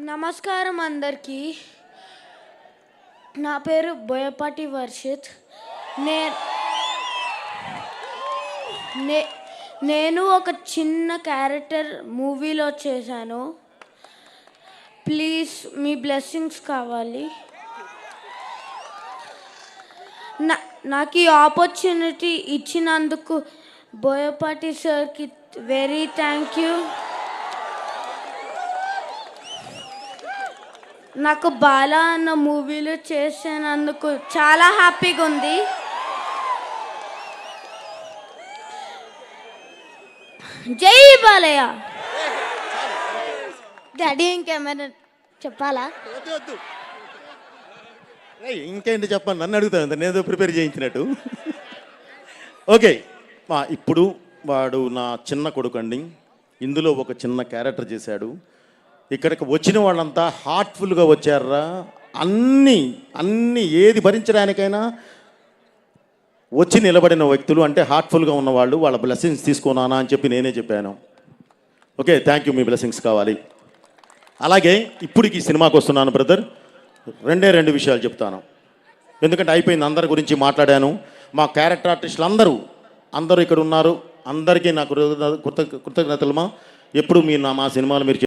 నమస్కారం అందరికీ. నా పేరు బోయపాటి వర్షిత్. నేను ఒక చిన్న క్యారెక్టర్ మూవీలో చేశాను. ప్లీజ్ మీ బ్లెస్సింగ్స్ కావాలి. నాకు ఈ ఆపర్చునిటీ ఇచ్చినందుకు బోయపాటి సార్కి వెరీ థ్యాంక్ యూ. నాకు బాలా అన్న మూవీలో చేసినందుకు చాలా హ్యాపీగా ఉంది. జై బాలయ్య. డాడీ ఇంకేమైనా చెప్పాలా? ఇంకేంటి చెప్పండి, నన్ను అడుగుతాను, నేను ప్రిపేర్ చేయించినట్టు. ఓకే, ఇప్పుడు వాడు నా చిన్న కొడుకు అండి. ఇందులో ఒక చిన్న క్యారెక్టర్ చేశాడు. ఇక్కడికి వచ్చిన వాళ్ళంతా హార్ట్ఫుల్గా వచ్చారా. అన్నీ ఏది భరించడానికైనా వచ్చి నిలబడిన వ్యక్తులు అంటే హార్ట్ఫుల్గా ఉన్నవాళ్ళు. వాళ్ళ బ్లెస్సింగ్స్ తీసుకున్నానా అని చెప్పి నేనే చెప్పాను. Okay, thank you, me blessings కావాలి. అలాగే ఇప్పటికి సినిమాకి వస్తున్నాను బ్రదర్. రెండు విషయాలు చెప్తాను, ఎందుకంటే అయిపోయింది. అందరి గురించి మాట్లాడాను. మా క్యారెక్టర్ ఆర్టిస్టులు అందరూ ఇక్కడ ఉన్నారు. అందరికీ నాకు కృతజ్ఞతలు. ఎప్పుడు మీరు మా సినిమాలు మీరు